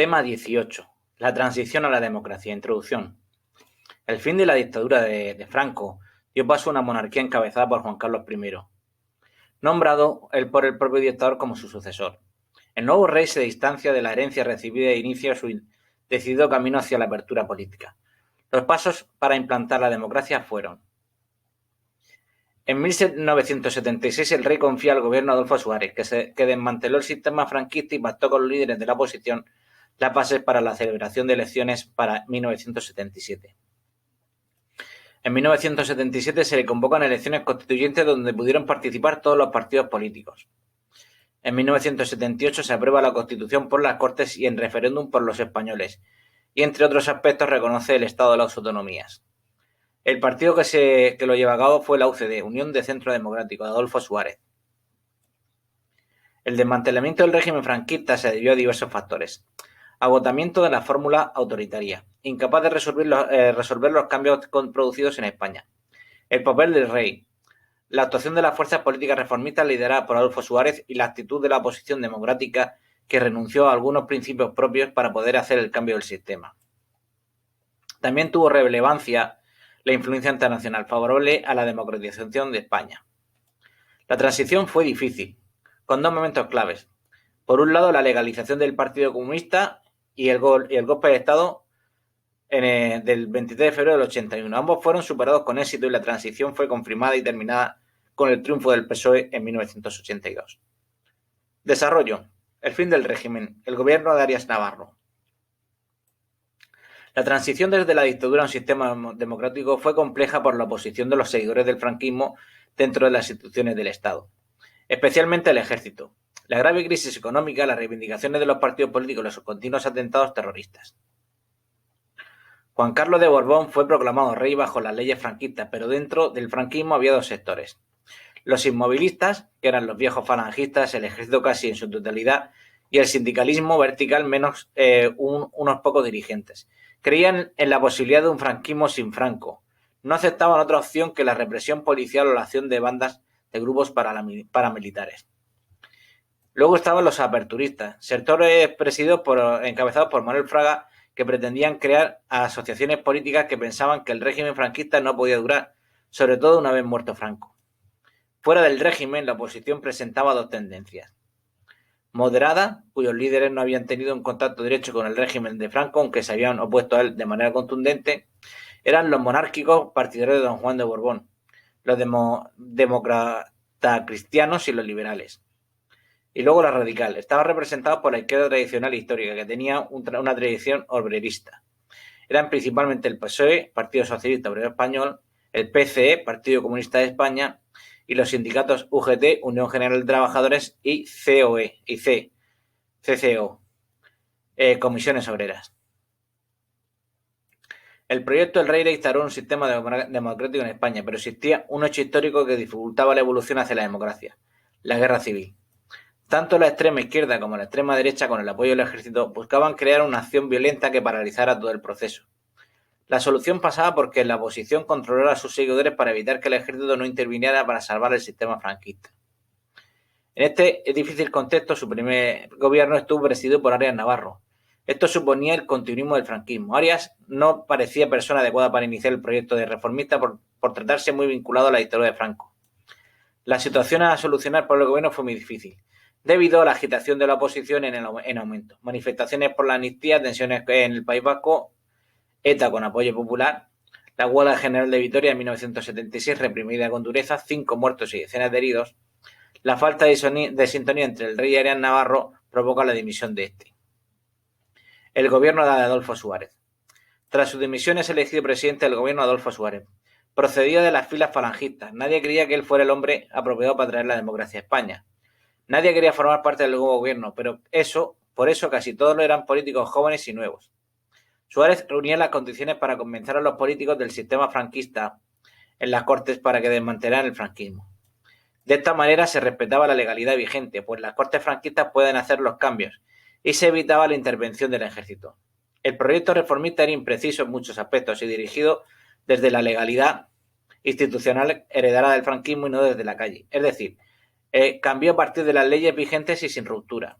Tema 18. La transición a la democracia. Introducción. El fin de la dictadura de Franco dio paso a una monarquía encabezada por Juan Carlos I, nombrado por el propio dictador como su sucesor. El nuevo rey se distancia de la herencia recibida e inicia su decidido camino hacia la apertura política. Los pasos para implantar la democracia fueron: en 1976 el rey confía al gobierno a Adolfo Suárez, que desmanteló el sistema franquista y pactó con los líderes de la oposición las bases para la celebración de elecciones para 1977. En 1977 se le convocan elecciones constituyentes donde pudieron participar todos los partidos políticos. En 1978 se aprueba la Constitución por las Cortes y en referéndum por los españoles, y entre otros aspectos reconoce el Estado de las Autonomías. El partido que lo lleva a cabo fue la UCD, Unión de Centro Democrático, de Adolfo Suárez. El desmantelamiento del régimen franquista se debió a diversos factores: agotamiento de la fórmula autoritaria, incapaz de resolver los cambios producidos en España, el papel del rey, la actuación de las fuerzas políticas reformistas lideradas por Adolfo Suárez y la actitud de la oposición democrática, que renunció a algunos principios propios para poder hacer el cambio del sistema. También tuvo relevancia la influencia internacional favorable a la democratización de España. La transición fue difícil, con dos momentos claves. Por un lado, la legalización del Partido Comunista y el golpe de Estado del 23 de febrero del 81. Ambos fueron superados con éxito y la transición fue confirmada y terminada con el triunfo del PSOE en 1982. Desarrollo. El fin del régimen. El gobierno de Arias Navarro. La transición desde la dictadura a un sistema democrático fue compleja por la oposición de los seguidores del franquismo dentro de las instituciones del Estado, especialmente el ejército, la grave crisis económica, las reivindicaciones de los partidos políticos y los continuos atentados terroristas. Juan Carlos de Borbón fue proclamado rey bajo las leyes franquistas, pero dentro del franquismo había dos sectores: los inmovilistas, que eran los viejos falangistas, el ejército casi en su totalidad, y el sindicalismo vertical menos unos pocos dirigentes. Creían en la posibilidad de un franquismo sin Franco. No aceptaban otra opción que la represión policial o la acción de bandas de grupos paramilitares. Luego estaban los aperturistas, sectores encabezados por Manuel Fraga, que pretendían crear asociaciones políticas que pensaban que el régimen franquista no podía durar, sobre todo una vez muerto Franco. Fuera del régimen, la oposición presentaba dos tendencias: moderada, cuyos líderes no habían tenido un contacto directo con el régimen de Franco, aunque se habían opuesto a él de manera contundente, eran los monárquicos partidarios de don Juan de Borbón, los demócratas cristianos y los liberales. Y luego la radical, estaba representada por la izquierda tradicional e histórica, que tenía una tradición obrerista. Eran principalmente el PSOE, Partido Socialista Obrero Español, el PCE, Partido Comunista de España, y los sindicatos UGT, Unión General de Trabajadores, y CCO, Comisiones Obreras. El proyecto del rey era instaurar un sistema democrático en España, pero existía un hecho histórico que dificultaba la evolución hacia la democracia: la guerra civil. Tanto la extrema izquierda como la extrema derecha, con el apoyo del ejército, buscaban crear una acción violenta que paralizara todo el proceso. La solución pasaba por que la oposición controlara a sus seguidores para evitar que el ejército no interviniera para salvar el sistema franquista. En este difícil contexto, su primer gobierno estuvo presidido por Arias Navarro. Esto suponía el continuismo del franquismo. Arias no parecía persona adecuada para iniciar el proyecto de reformista por tratarse muy vinculado a la dictadura de Franco. La situación a solucionar por el gobierno fue muy difícil, debido a la agitación de la oposición en aumento, manifestaciones por la amnistía, tensiones en el País Vasco, ETA con apoyo popular, la huelga general de Vitoria en 1976 reprimida con dureza, 5 muertos y decenas de heridos. La falta de sintonía entre el rey y Arias Navarro provoca la dimisión de este. El gobierno de Adolfo Suárez. Tras su dimisión es elegido presidente del gobierno Adolfo Suárez. Procedía de las filas falangistas. Nadie creía que él fuera el hombre apropiado para traer la democracia a España. Nadie quería formar parte del nuevo gobierno, pero por eso casi todos eran políticos jóvenes y nuevos. Suárez reunía las condiciones para convencer a los políticos del sistema franquista en las Cortes para que desmantelaran el franquismo. De esta manera se respetaba la legalidad vigente, pues las Cortes franquistas pueden hacer los cambios, y se evitaba la intervención del ejército. El proyecto reformista era impreciso en muchos aspectos y dirigido desde la legalidad institucional heredada del franquismo y no desde la calle. Es decir, cambió a partir de las leyes vigentes y sin ruptura.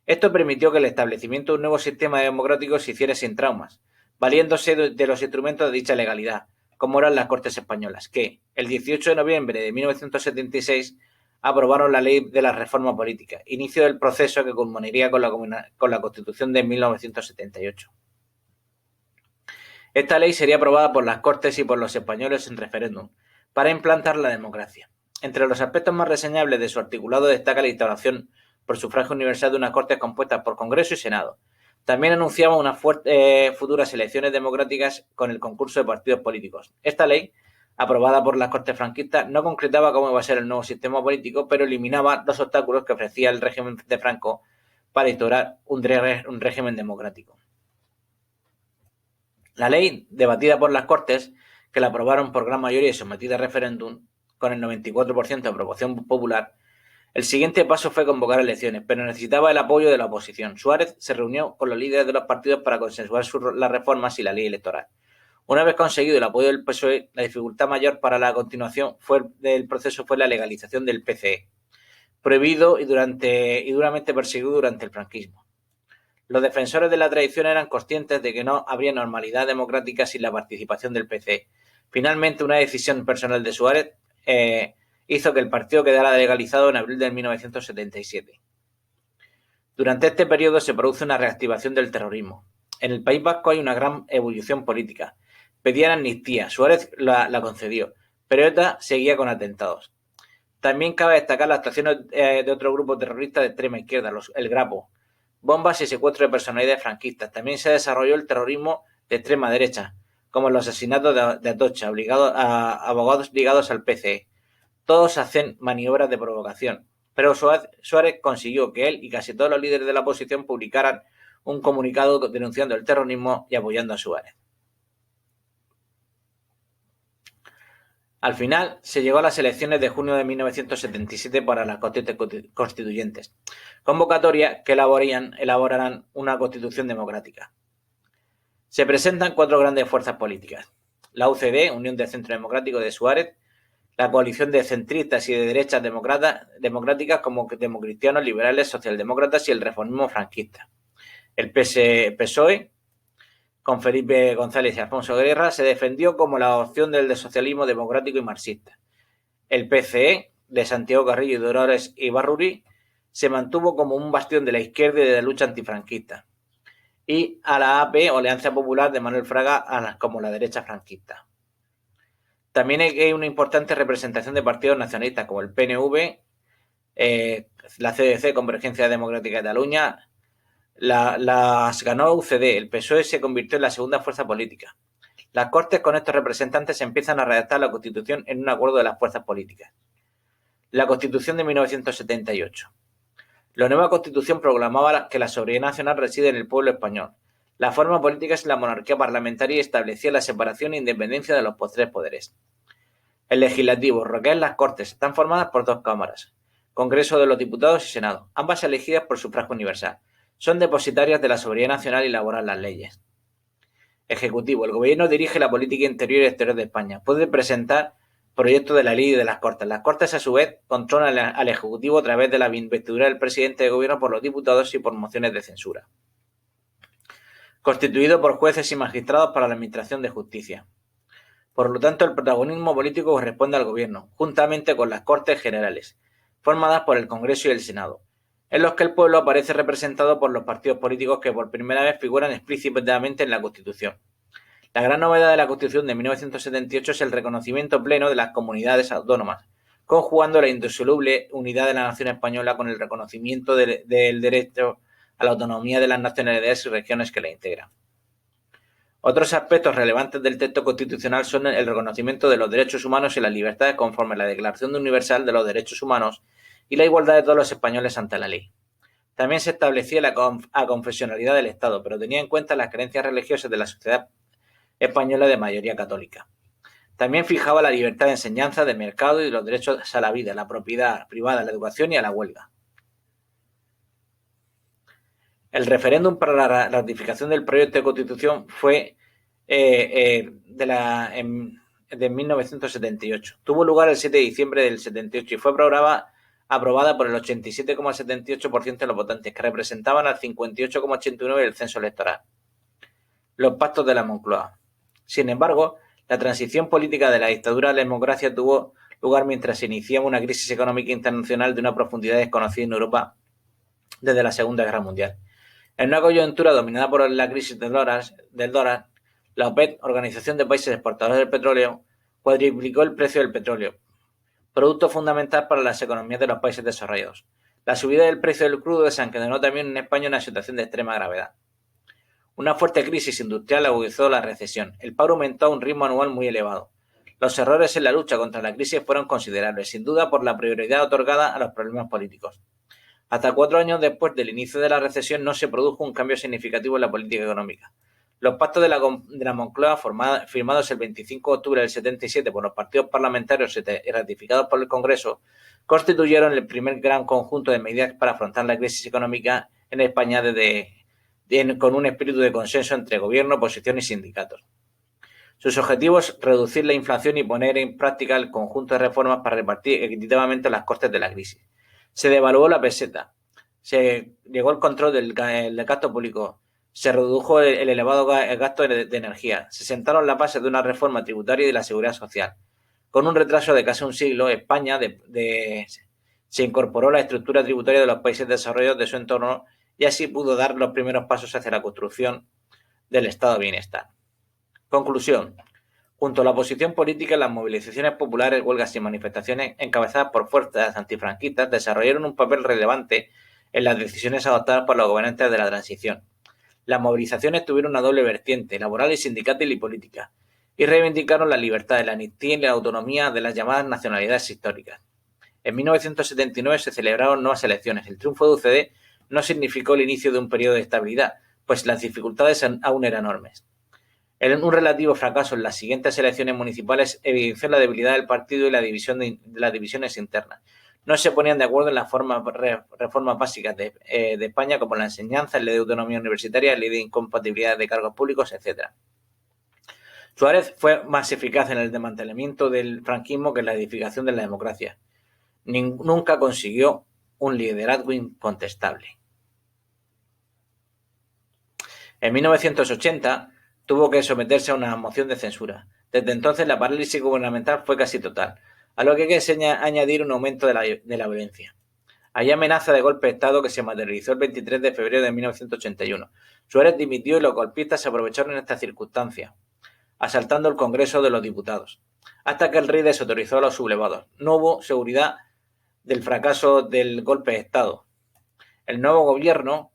Esto permitió que el establecimiento de un nuevo sistema democrático se hiciera sin traumas, valiéndose de los instrumentos de dicha legalidad, como eran las Cortes Españolas, que, el 18 de noviembre de 1976, aprobaron la Ley de la Reforma Política, inicio del proceso que culminaría con la Constitución de 1978. Esta ley sería aprobada por las Cortes y por los españoles en referéndum, para implantar la democracia. Entre los aspectos más reseñables de su articulado destaca la instauración por sufragio universal de unas Cortes compuestas por Congreso y Senado. También anunciaba unas futuras elecciones democráticas con el concurso de partidos políticos. Esta ley, aprobada por las Cortes franquistas, no concretaba cómo iba a ser el nuevo sistema político, pero eliminaba los obstáculos que ofrecía el régimen de Franco para instaurar un régimen democrático. La ley, debatida por las Cortes, que la aprobaron por gran mayoría y sometida a referéndum, con el 94% de aprobación popular, el siguiente paso fue convocar elecciones, pero necesitaba el apoyo de la oposición. Suárez se reunió con los líderes de los partidos para consensuar las reformas y la ley electoral. Una vez conseguido el apoyo del PSOE, la dificultad mayor para la continuación del proceso fue la legalización del PCE, prohibido y duramente perseguido durante el franquismo. Los defensores de la tradición eran conscientes de que no habría normalidad democrática sin la participación del PCE. Finalmente, una decisión personal de Suárez hizo que el partido quedara legalizado en abril de 1977. Durante este periodo se produce una reactivación del terrorismo. En el País Vasco hay una gran ebullición política. Pedían amnistía, Suárez la concedió, pero ETA seguía con atentados. También cabe destacar las actuaciones de otro grupo terrorista de extrema izquierda, el Grapo, bombas y secuestro de personalidades franquistas. También se desarrolló el terrorismo de extrema derecha, como los asesinatos de Atocha, abogados ligados al PCE. Todos hacen maniobras de provocación, pero Suárez consiguió que él y casi todos los líderes de la oposición publicaran un comunicado denunciando el terrorismo y apoyando a Suárez. Al final, se llegó a las elecciones de junio de 1977 para las constituyentes, convocatoria que elaborarán una constitución democrática. Se presentan 4 grandes fuerzas políticas: la UCD, Unión del Centro Democrático de Suárez, la coalición de centristas y de derechas democráticas como democristianos, liberales, socialdemócratas y el reformismo franquista. El PSOE, con Felipe González y Alfonso Guerra, se defendió como la opción del socialismo democrático y marxista. El PCE, de Santiago Carrillo y Dolores Ibarruri, se mantuvo como un bastión de la izquierda y de la lucha antifranquista. Y a la AP, o Alianza Popular de Manuel Fraga, como la derecha franquista. También hay una importante representación de partidos nacionalistas como el PNV, la CDC, Convergencia Democrática de Cataluña. Las ganó UCD, el PSOE se convirtió en la segunda fuerza política. Las Cortes con estos representantes empiezan a redactar la Constitución en un acuerdo de las fuerzas políticas. La Constitución de 1978. La nueva Constitución proclamaba que la soberanía nacional reside en el pueblo español. La forma política es la monarquía parlamentaria y establecía la separación e independencia de los 3 poderes. El legislativo, lo que es las Cortes, están formadas por 2 cámaras, Congreso de los Diputados y Senado, ambas elegidas por sufragio universal. Son depositarias de la soberanía nacional y elaboran las leyes. Ejecutivo. El gobierno dirige la política interior y exterior de España. Puede presentar proyectos de la ley y de las Cortes. Las Cortes, a su vez, controlan al Ejecutivo a través de la investidura del presidente de gobierno por los diputados y por mociones de censura. Constituido por jueces y magistrados para la administración de justicia. Por lo tanto, el protagonismo político corresponde al gobierno, juntamente con las Cortes Generales, formadas por el Congreso y el Senado, en los que el pueblo aparece representado por los partidos políticos que por primera vez figuran explícitamente en la Constitución. La gran novedad de la Constitución de 1978 es el reconocimiento pleno de las comunidades autónomas, conjugando la indisoluble unidad de la nación española con el reconocimiento del derecho a la autonomía de las nacionalidades y regiones que la integran. Otros aspectos relevantes del texto constitucional son el reconocimiento de los derechos humanos y las libertades conforme a la Declaración Universal de los Derechos Humanos y la igualdad de todos los españoles ante la ley. También se establecía la aconfesionalidad del Estado, pero tenía en cuenta las creencias religiosas de la sociedad española de mayoría católica. También fijaba la libertad de enseñanza, de mercado y los derechos a la vida, la propiedad privada, a la educación y a la huelga. El referéndum para la ratificación del proyecto de Constitución fue de 1978. Tuvo lugar el 7 de diciembre del 78 y fue aprobada aprobada por el 87,78% de los votantes, que representaban al 58,89% del censo electoral. Los pactos de la Moncloa. Sin embargo, la transición política de la dictadura a la democracia tuvo lugar mientras se iniciaba una crisis económica internacional de una profundidad desconocida en Europa desde la Segunda Guerra Mundial. En una coyuntura dominada por la crisis del dólar, la OPEP, Organización de Países Exportadores del Petróleo, cuadriplicó el precio del petróleo, producto fundamental para las economías de los países desarrollados. La subida del precio del crudo desencadenó también en España una situación de extrema gravedad. Una fuerte crisis industrial agudizó la recesión. El paro aumentó a un ritmo anual muy elevado. Los errores en la lucha contra la crisis fueron considerables, sin duda por la prioridad otorgada a los problemas políticos. Hasta 4 años después del inicio de la recesión no se produjo un cambio significativo en la política económica. Los pactos de la Moncloa, firmados el 25 de octubre del 77 por los partidos parlamentarios y ratificados por el Congreso, constituyeron el primer gran conjunto de medidas para afrontar la crisis económica en España con un espíritu de consenso entre gobierno, oposición y sindicatos. Sus objetivos: reducir la inflación y poner en práctica el conjunto de reformas para repartir equitativamente las costes de la crisis. Se devaluó la peseta, se llegó al control del gasto público, se redujo el elevado gasto de energía, se sentaron las bases de una reforma tributaria y de la seguridad social. Con un retraso de casi un siglo, España se incorporó a la estructura tributaria de los países desarrollados de su entorno y así pudo dar los primeros pasos hacia la construcción del estado de bienestar. Conclusión. Junto a la oposición política, las movilizaciones populares, huelgas y manifestaciones encabezadas por fuerzas antifranquistas desarrollaron un papel relevante en las decisiones adoptadas por los gobernantes de la transición. Las movilizaciones tuvieron una doble vertiente, laboral y sindical y política, y reivindicaron la libertad, la amnistía y la autonomía de las llamadas nacionalidades históricas. En 1979 se celebraron nuevas elecciones. El triunfo de UCD no significó el inicio de un periodo de estabilidad, pues las dificultades aún eran enormes. Un relativo fracaso en las siguientes elecciones municipales evidenció la debilidad del partido y las divisiones internas. No se ponían de acuerdo en las reformas básicas de España, como la enseñanza, la ley de autonomía universitaria, la ley de incompatibilidad de cargos públicos, etc. Suárez fue más eficaz en el desmantelamiento del franquismo que en la edificación de la democracia. Nunca consiguió un liderazgo incontestable. En 1980 tuvo que someterse a una moción de censura. Desde entonces la parálisis gubernamental fue casi total, a lo que hay que añadir un aumento de la violencia. Hay amenaza de golpe de Estado que se materializó el 23 de febrero de 1981. Suárez dimitió y los golpistas se aprovecharon en esta circunstancia, asaltando el Congreso de los Diputados, hasta que el rey desautorizó a los sublevados. No hubo seguridad del fracaso del golpe de Estado. El nuevo gobierno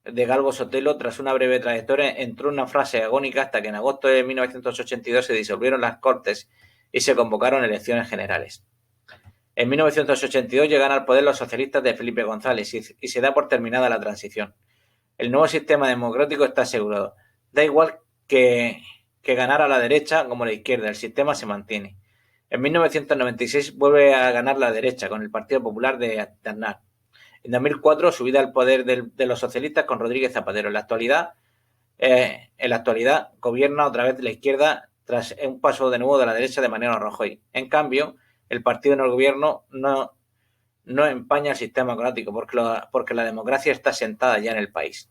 de Galgo Sotelo, tras una breve trayectoria, entró en una fase agónica hasta que en agosto de 1982 se disolvieron las Cortes y se convocaron elecciones generales. En 1982 llegan al poder los socialistas de Felipe González y se da por terminada la transición. El nuevo sistema democrático está asegurado. Da igual que ganara la derecha como la izquierda, el sistema se mantiene. En 1996 vuelve a ganar la derecha con el Partido Popular de Aznar. En 2004 subida al poder de los socialistas con Rodríguez Zapatero. En la actualidad gobierna otra vez la izquierda tras un paso de nuevo de la derecha de Mariano Rajoy. En cambio, el partido en el gobierno no empaña el sistema democrático porque la democracia está sentada ya en el país.